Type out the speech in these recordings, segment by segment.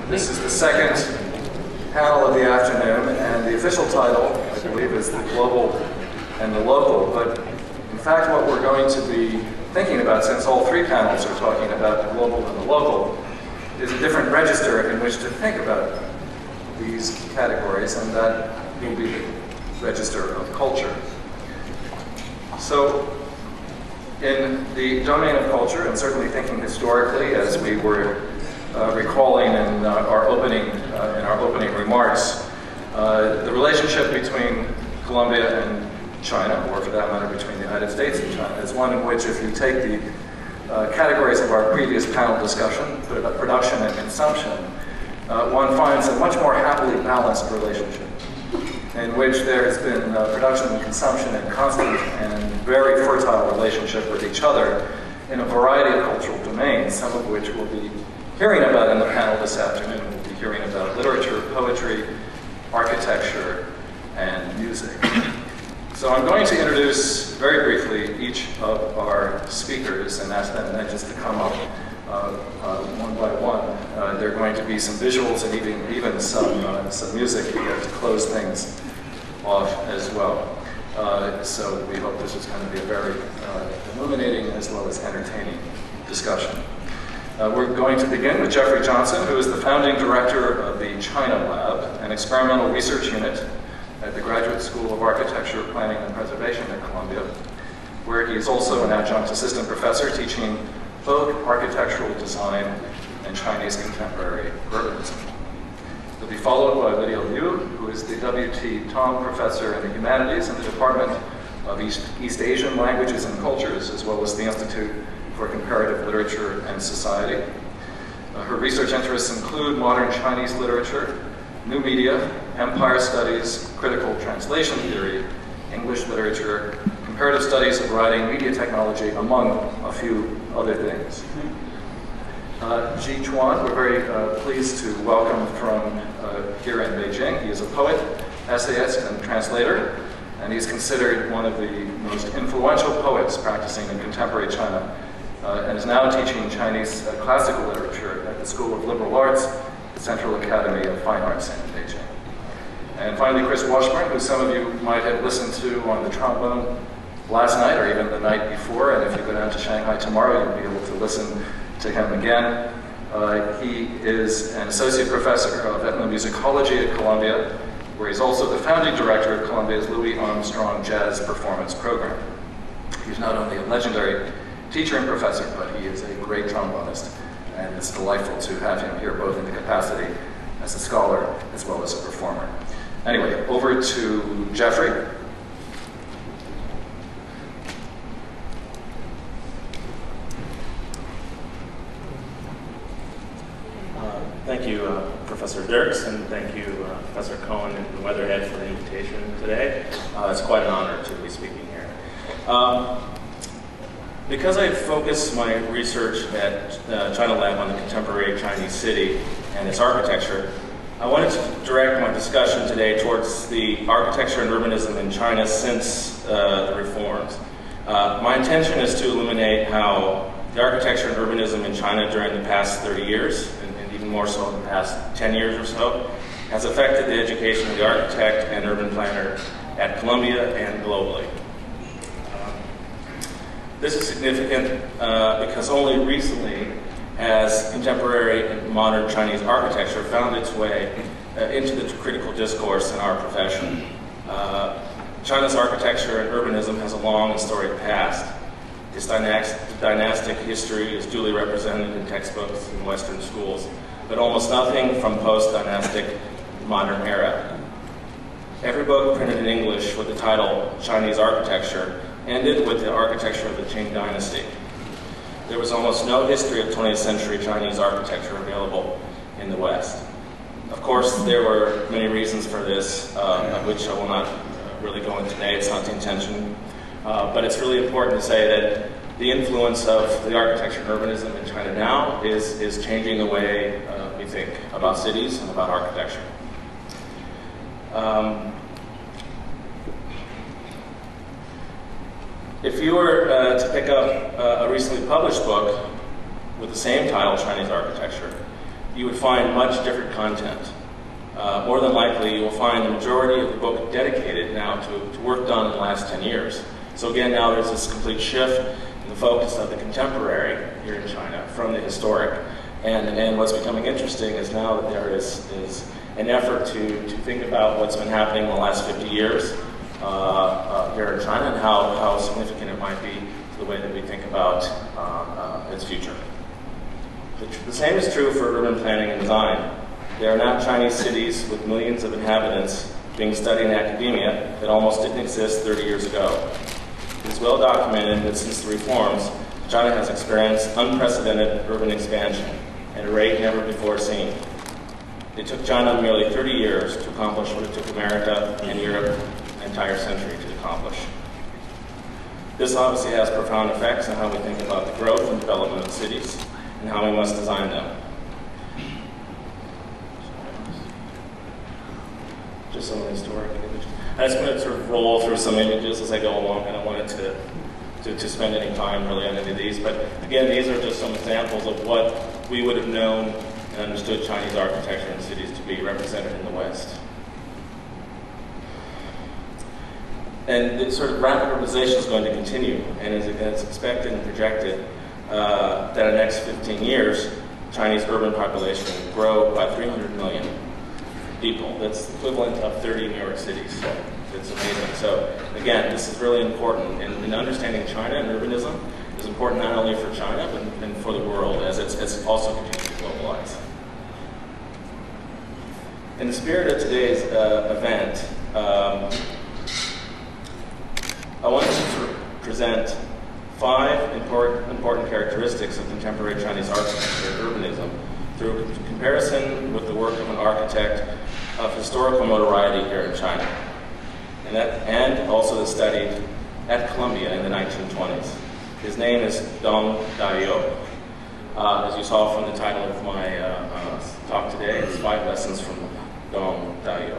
This is the second panel of the afternoon, and the official title, I believe, is the global and the local. But in fact, what we're going to be thinking about, since all three panels are talking about the global and the local, is a different register in which to think about these categories, and that will be the register of culture. So, in the domain of culture, and certainly thinking historically, as we were recalling in our opening remarks, the relationship between Colombia and China, or for that matter between the United States and China, is one in which, if you take the categories of our previous panel discussion, production and consumption, one finds a much more happily balanced relationship, in which there has been production and consumption in constant and very fertile relationship with each other in a variety of cultural domains, some of which we'll be hearing about in the panel this afternoon. We'll be hearing about literature, poetry, architecture, and music. So I'm going to introduce very briefly each of our speakers and ask them then just to come up one by one. There are going to be some visuals and even some music here to close things off as well. So we hope this is going to be a very illuminating as well as entertaining discussion. We're going to begin with Jeffrey Johnson, who is the founding director of the China Lab, an experimental research unit at the Graduate School of Architecture, Planning and Preservation at Columbia, where he is also an adjunct assistant professor teaching both architectural design and Chinese contemporary urbanism. He'll be followed by Lydia Liu, who is the W.T. Tong Professor in the Humanities in the Department of East Asian Languages and Cultures, as well as the Institute for Comparative Literature and Society. Her research interests include modern Chinese literature, new media, empire studies, critical translation theory, English literature, comparative studies of writing, media technology, among a few other things. Ji Chuan, we're very pleased to welcome from here in Beijing. He is a poet, essayist, and translator, and he's considered one of the most influential poets practicing in contemporary China, and is now teaching Chinese classical literature at the School of Liberal Arts, the Central Academy of Fine Arts in Beijing. And finally, Chris Washburn, who some of you might have listened to on the trombone last night or even the night before, and if you go down to Shanghai tomorrow, you'll be able to listen to him again. He is an associate professor of ethnomusicology at Columbia, where he's also the founding director of Columbia's Louis Armstrong Jazz Performance Program. He's not only a legendary teacher and professor, but he is a great trombonist, and it's delightful to have him here both in the capacity as a scholar as well as a performer. Anyway, over to Jeffrey. Thank you, Professor Dirks, and thank you, Professor Cohen and Weatherhead for the invitation today. It's quite an honor to be speaking here. Because I focus my research at China Lab on the contemporary Chinese city and its architecture, I wanted to direct my discussion today towards the architecture and urbanism in China since the reforms. My intention is to illuminate how the architecture and urbanism in China during the past 30 years, and even more so in the past 10 years or so, has affected the education of the architect and urban planner at Columbia and globally. This is significant because only recently has contemporary and modern Chinese architecture found its way into the critical discourse in our profession. China's architecture and urbanism has a long and storied past. Its dynastic history is duly represented in textbooks in Western schools, but almost nothing from post-dynastic modern era. Every book printed in English with the title Chinese Architecture ended with the architecture of the Qing dynasty. There was almost no history of 20th century Chinese architecture available in the West. Of course, there were many reasons for this, of which I will not really go into today. It's not the intention. But it's really important to say that the influence of the architecture and urbanism in China now is changing the way we think about cities and about architecture. If you were to pick up a recently published book with the same title, Chinese Architecture, you would find much different content. More than likely, you will find the majority of the book dedicated now to work done in the last 10 years. So again, now there's this complete shift in the focus of the contemporary here in China from the historic. And what's becoming interesting is now that there is an effort to think about what's been happening in the last 50 years here in China and how significant it might be to the way that we think about its future. The same is true for urban planning and design. There are now Chinese cities with millions of inhabitants being studied in academia that almost didn't exist 30 years ago. It is well documented that since the reforms, China has experienced unprecedented urban expansion at a rate never before seen. It took China nearly 30 years to accomplish what it took America and Europe an entire century to accomplish. This obviously has profound effects on how we think about the growth and development of cities and how we must design them. Just some historic images. I'm just going to sort of roll through some images as I go along. I don't want it to spend any time really on any of these, but again, these are just some examples of what we would have known and understood Chinese architecture and cities to be represented in the West. And the sort of rapid urbanization is going to continue, and it's expected and projected that in the next 15 years, Chinese urban population will grow by 300 million people. That's equivalent of 30 New York cities. So it's amazing. So again, this is really important. And understanding China and urbanism is important not only for China, but for the world as it's also continuing to globalize. In the spirit of today's event, I wanted to sort of present 5 important characteristics of contemporary Chinese architecture and urbanism through comparison with the work of an architect of historical notoriety here in China, and also that studied at Columbia in the 1920s. His name is Dong Daiyou. As you saw from the title of my talk today, it's 5 Lessons from Dong Daiyou.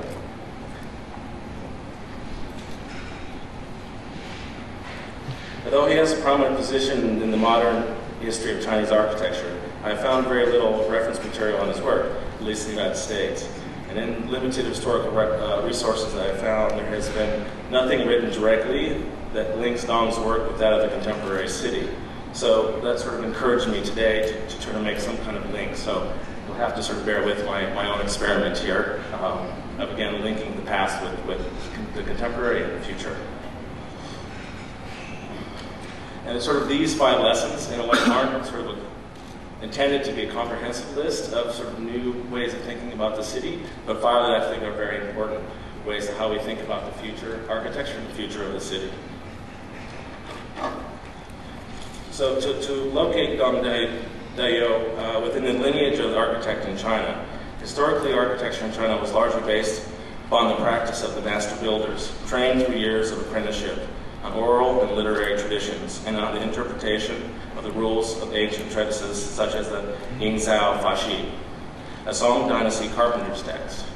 Although he has a prominent position in the modern history of Chinese architecture, I have found very little reference material on his work, at least in the United States. And in limited historical resources that I found, there has been nothing written directly that links Dong's work with that of the contemporary city. So that sort of encouraged me today to try to make some kind of link. So you'll have to sort of bear with my own experiment here of, again, linking the past with the contemporary and the future. And it's sort of these 5 lessons, in a way, aren't sort of intended to be a comprehensive list of sort of new ways of thinking about the city, but 5 that I think are very important ways of how we think about the future architecture and the future of the city. So to locate Dong Daiyou within the lineage of the architect in China, historically architecture in China was largely based upon the practice of the master builders, trained through years of apprenticeship on oral and literary traditions, and on the interpretation of the rules of ancient treatises such as the Yingzhao Faxi, a Song Dynasty carpenter's text.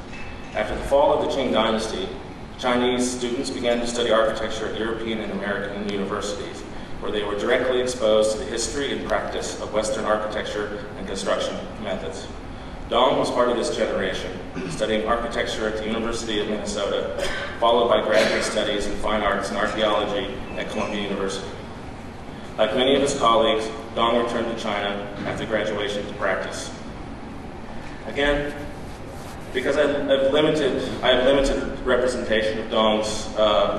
After the fall of the Qing dynasty, Chinese students began to study architecture at European and American universities, where they were directly exposed to the history and practice of Western architecture and construction methods. Dong was part of this generation, studying architecture at the University of Minnesota, followed by graduate studies in fine arts and archaeology at Columbia University. Like many of his colleagues, Dong returned to China after graduation to practice. Again, because I have limited representation of Dong's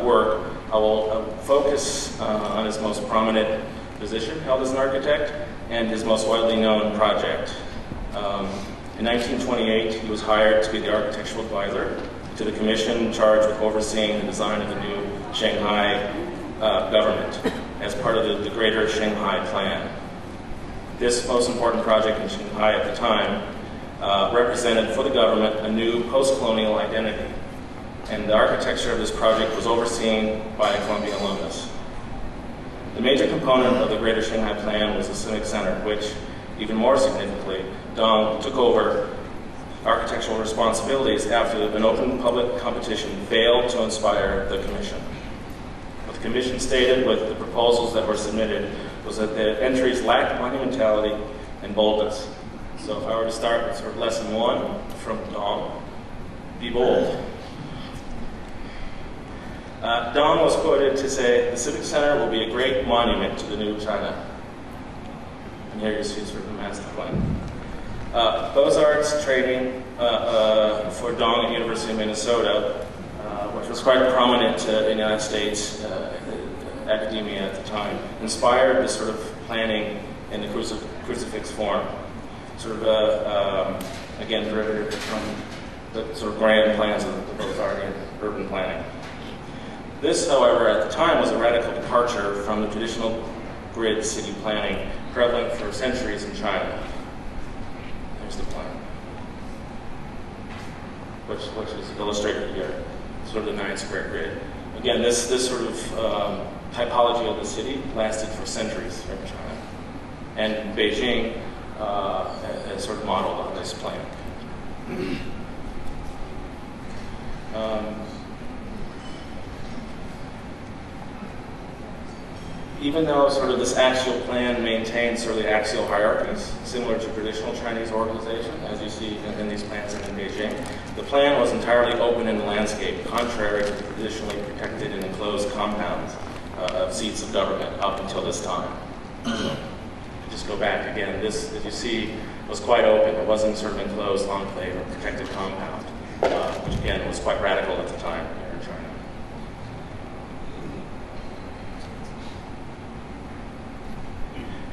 work, I will focus on his most prominent position held as an architect and his most widely known project. In 1928, he was hired to be the architectural advisor to the commission charged with overseeing the design of the new Shanghai government as part of the Greater Shanghai Plan. This most important project in Shanghai at the time represented for the government a new post-colonial identity, and the architecture of this project was overseen by a Columbia alumnus. The major component of the Greater Shanghai Plan was the Civic Center, which, even more significantly, Dong took over architectural responsibilities after an open public competition failed to inspire the commission. What the commission stated with the proposals that were submitted was that the entries lacked monumentality and boldness. So if I were to start with sort of lesson 1 from Dong, be bold. Dong was quoted to say, "The Civic Center will be a great monument to the new China." And here you see sort of the master plan. Beaux-Arts training for Dong at University of Minnesota, which was quite prominent in the United States academia at the time, inspired this sort of planning in the crucifix form, sort of, again, derivative from the sort of grand plans of the Beaux-Arts urban planning. This, however, at the time was a radical departure from the traditional grid city planning prevalent for centuries in China. Here's the plan, which is illustrated here, sort of the 9-square grid. Again, this sort of typology of the city lasted for centuries in China. And Beijing has sort of modeled on this plan. Even though sort of this axial plan maintains sort of the axial hierarchies, similar to traditional Chinese organization, as you see in these plans in Beijing, the plan was entirely open in the landscape, contrary to the traditionally protected and enclosed compounds of seats of government up until this time. Just go back again, this, as you see, was quite open. It wasn't sort of enclosed enclave or protected compound, which again was quite radical at the time here in China.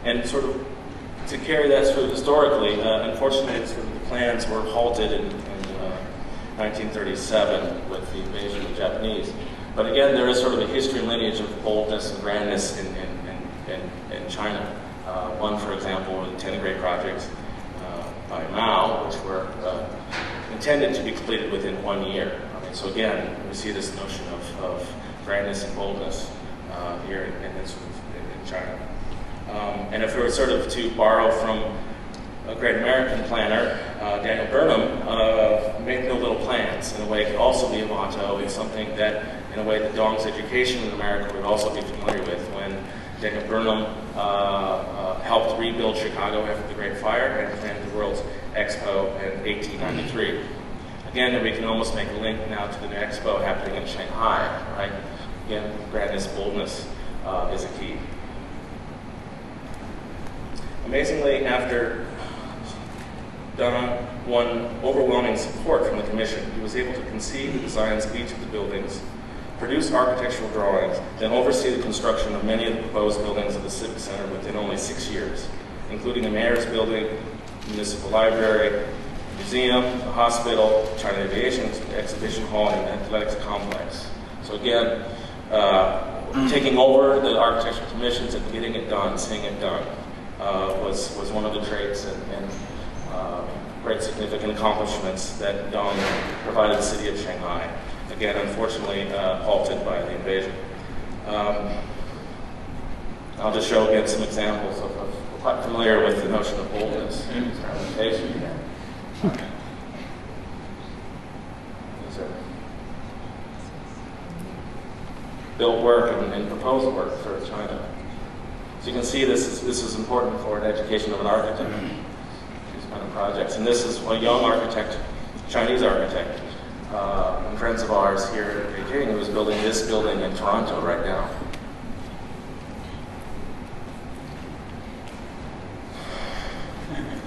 And sort of to carry that through historically, unfortunately, sort of the plans were halted in 1937 with the invasion of the Japanese. But again, there is sort of a history and lineage of boldness and grandness in China. One, for example, were the 10 Great Projects by Mao, which were intended to be completed within 1 year. I mean, so again, we see this notion of grandness and boldness here in China. And if we were sort of to borrow from a great American planner, Daniel Burnham, make no little plans, in a way, could also be a motto. It's something that, in a way, that Dong's education in America would also be familiar with when Daniel Burnham helped rebuild Chicago after the Great Fire and planned the World's Expo in 1893. Again, we can almost make a link now to the new Expo happening in Shanghai, right? Again, grandness, boldness is a key. Amazingly, after Dong won overwhelming support from the Commission, he was able to conceive the designs of each of the buildings, produce architectural drawings, then oversee the construction of many of the proposed buildings of the Civic Center within only 6 years, including the Mayor's Building, Municipal Library, Museum, the hospital, China Aviation Exhibition Hall, and Athletics Complex. So again, taking over the architectural commissions and getting it done, seeing it done, was one of the traits and great significant accomplishments that Dong provided the city of Shanghai. Again, unfortunately, halted by the invasion. I'll just show again some examples of we're quite familiar with the notion of boldness and experimentation. These are built work and proposed work for China. So you can see this is important for an education of an architect, these kind of projects. And this is a young architect, Chinese architect, and friends of ours here in Beijing who is building this building in Toronto right now.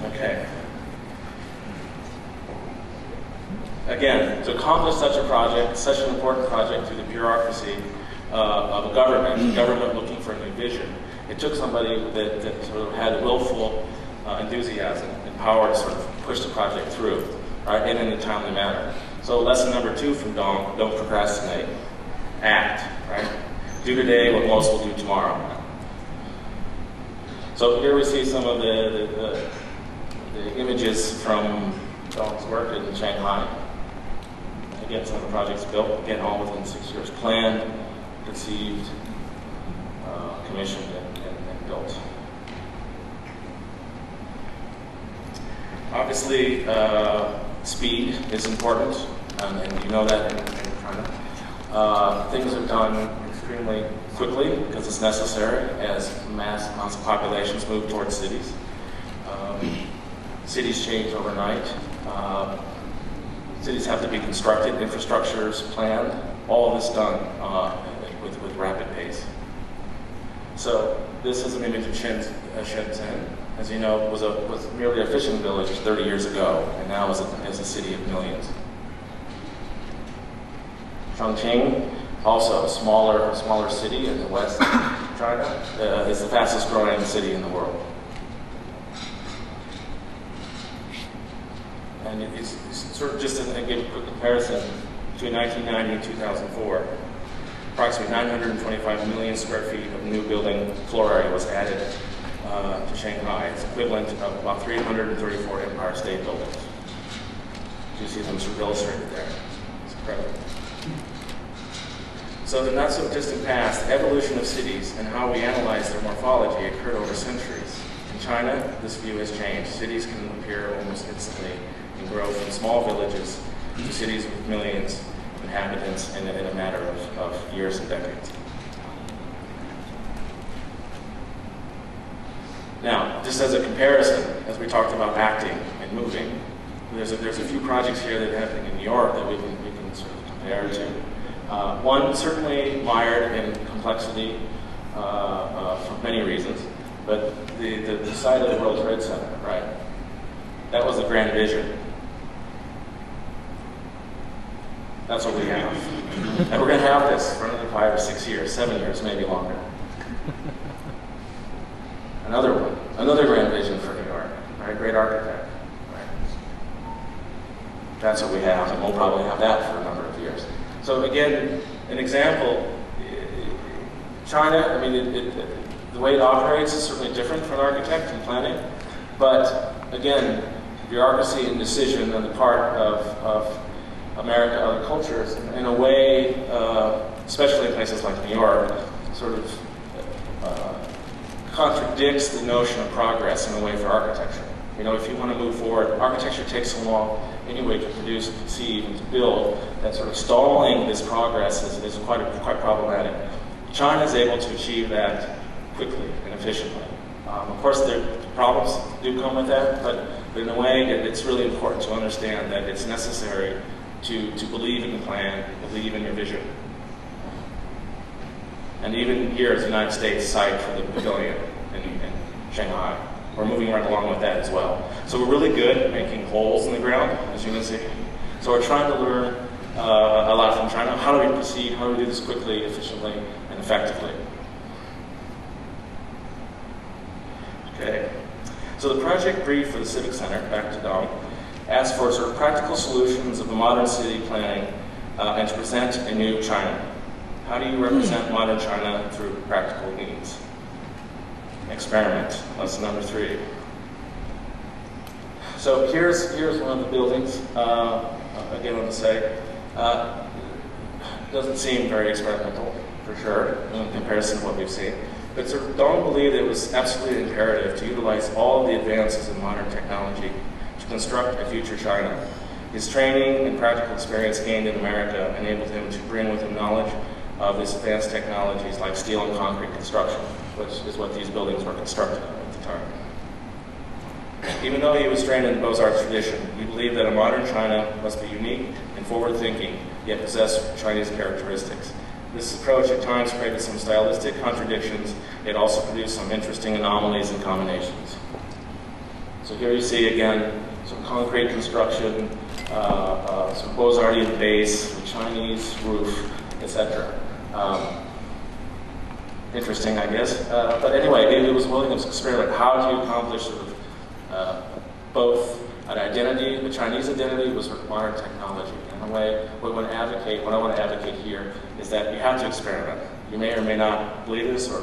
Okay. Again, to accomplish such a project, such an important project through the bureaucracy of a government looking for a new vision, it took somebody that sort of had willful enthusiasm and power to sort of push the project through, right, and in a timely manner. So lesson number 2 from Dong, don't procrastinate, act, right? Do today what most will do tomorrow. So here we see some of the images from Dong's work in Shanghai. Again, some of the projects built, again, all within 6 years. Planned, conceived, commissioned, and built. Obviously, speed is important, and you know that in China. Things are done extremely quickly because it's necessary as mass amounts of populations move towards cities. Cities change overnight. Cities have to be constructed, infrastructures planned, all of this done with rapid pace. So this is an image of Shenzhen. As you know, was merely a fishing village 30 years ago, and now is a city of millions. Chongqing, also a smaller city in the west of China, is the fastest growing city in the world. And it's sort of just to give a quick comparison, between 1990 and 2004, approximately 925 million square feet of new building floor area was added to Shanghai. It's equivalent of about 334 Empire State Buildings. You see them sort of illustrated there. It's incredible. So the not so distant past, the evolution of cities and how we analyze their morphology occurred over centuries. In China, this view has changed. Cities can appear almost instantly and grow from small villages to cities with millions of inhabitants in a matter of years and decades. Now, just as a comparison, as we talked about acting and moving, there's a few projects here that are happening in New York that we can sort of compare to. One certainly mired in complexity for many reasons, but the site of the World Trade Center, right? That was the grand vision. That's what we have. And we're going to have this for another 5 or 6 years, 7 years, maybe longer. Another one, another grand vision for New York, right? Great architect, right? That's what we have, and we'll probably have that for a number of years. So again, an example, China, I mean, the way it operates is certainly different for an architect and planning, but again, bureaucracy and decision on the part of America, other cultures, in a way, especially in places like New York, sort of contradicts the notion of progress in a way for architecture. You know, if you want to move forward, architecture takes so long anyway to produce, and conceive, and to build, that sort of stalling this progress is quite problematic. China is able to achieve that quickly and efficiently. Of course, problems do come with that, but in a way, it's really important to understand that it's necessary to believe in the plan, believe in your vision. And even here as the United States site for the pavilion in Shanghai, we're moving right along with that as well. So we're really good at making holes in the ground, as you can see. So we're trying to learn a lot from China. How do we proceed? How do we do this quickly, efficiently, and effectively? Okay. So the project brief for the Civic Center, back to Dong, asks for sort of practical solutions of a modern city planning and to present a new China. How do you represent modern China through practical means? Experiment. That's number 3. So here's one of the buildings. Again, let me say, doesn't seem very experimental, for sure, in comparison to what we've seen. But sort of Dong believed it was absolutely imperative to utilize all of the advances in modern technology to construct a future China. His training and practical experience gained in America enabled him to bring with him knowledge of these advanced technologies like steel and concrete construction, which is what these buildings were constructed on at the time. Even though he was trained in the Beaux-Arts tradition, he believed that a modern China must be unique and forward-thinking, yet possess Chinese characteristics. This approach at times created some stylistic contradictions, yet also produced some interesting anomalies and combinations. So here you see again some concrete construction, some Beaux-Artian base, a Chinese roof, etc. Interesting, I guess. But anyway, he was willing to experiment. How do you accomplish sort of both an identity, the Chinese identity, with sort of modern technology? In a way, what I want to advocate here is that you have to experiment. You may or may not believe this or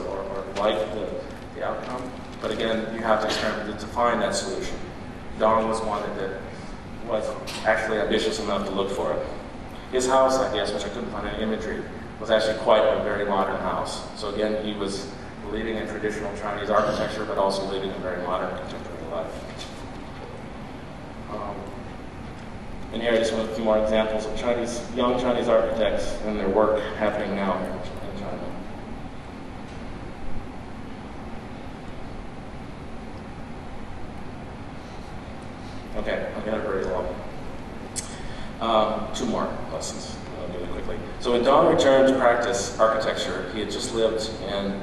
like the outcome, but again, you have to experiment to find that solution. Dong was one that was actually ambitious enough to look for it. His house, I guess, which I couldn't find any imagery, was actually quite a very modern house. So again, he was believing in traditional Chinese architecture, but also living a very modern contemporary life. And here I just want a few more examples of young Chinese architects and their work happening now here in China. Okay, I'm going to hurry along. Two more lessons, really quickly. So when Don returned to practice architecture, he had just lived in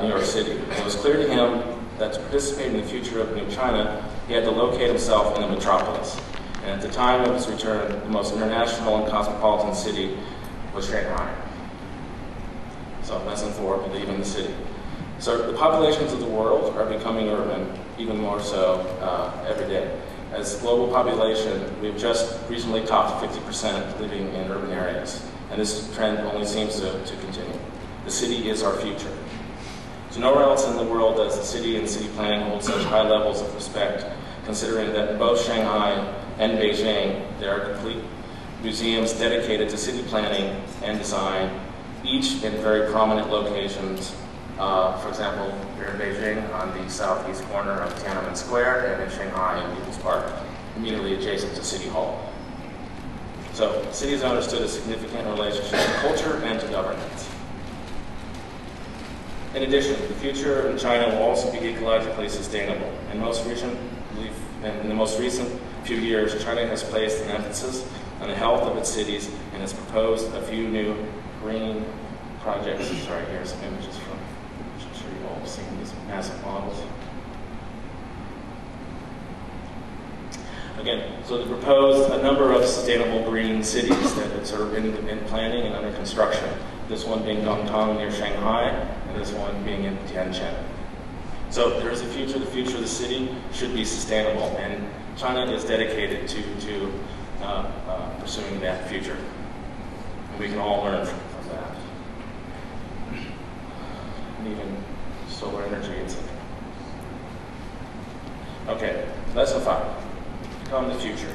New York City. It was clear to him that to participate in the future of New China, he had to locate himself in a metropolis. And at the time of his return, the most international and cosmopolitan city was Shanghai. So lesson 4, believe in the city. So the populations of the world are becoming urban, even more so every day. As global population, we've just recently topped 50% living in urban areas. And this trend only seems to continue. The city is our future. So nowhere else in the world does the city and city planning hold such high levels of respect, considering that in both Shanghai and Beijing, there are complete museums dedicated to city planning and design, each in very prominent locations. For example, here in Beijing on the southeast corner of Tiananmen Square, and in Shanghai in People's Park, immediately adjacent to City Hall. So, cities are understood as significant relationship to culture and to governance. In addition, the future in China will also be ecologically sustainable. In the most recent few years, China has placed an emphasis on the health of its cities and has proposed a few new green projects. Sorry, here's some images from, I'm sure you've all seen these massive models. Again, so they proposed a number of sustainable green cities that are sort of in planning and under construction. This one being Dongtong near Shanghai, and this one being in Tianjin. So there is a future. The future of the city should be sustainable, and China is dedicated to pursuing that future. And we can all learn from that. And even solar energy, etc. Okay, lesson 5. Become the future.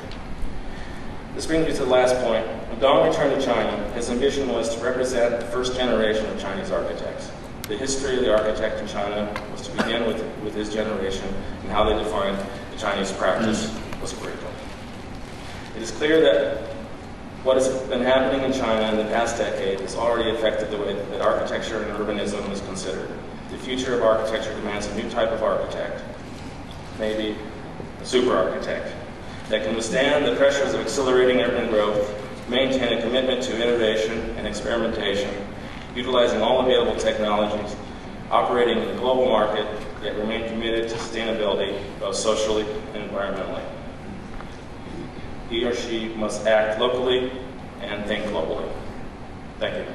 This brings me to the last point. When Dong returned to China, his ambition was to represent the first generation of Chinese architects. The history of the architect in China was to begin with his generation, and how they defined the Chinese practice was critical. It is clear that what has been happening in China in the past decade has already affected the way that architecture and urbanism is considered. The future of architecture demands a new type of architect, maybe a super architect, that can withstand the pressures of accelerating urban growth, maintain a commitment to innovation and experimentation, utilizing all available technologies, operating in the global market, yet remain committed to sustainability, both socially and environmentally. He or she must act locally and think globally. Thank you.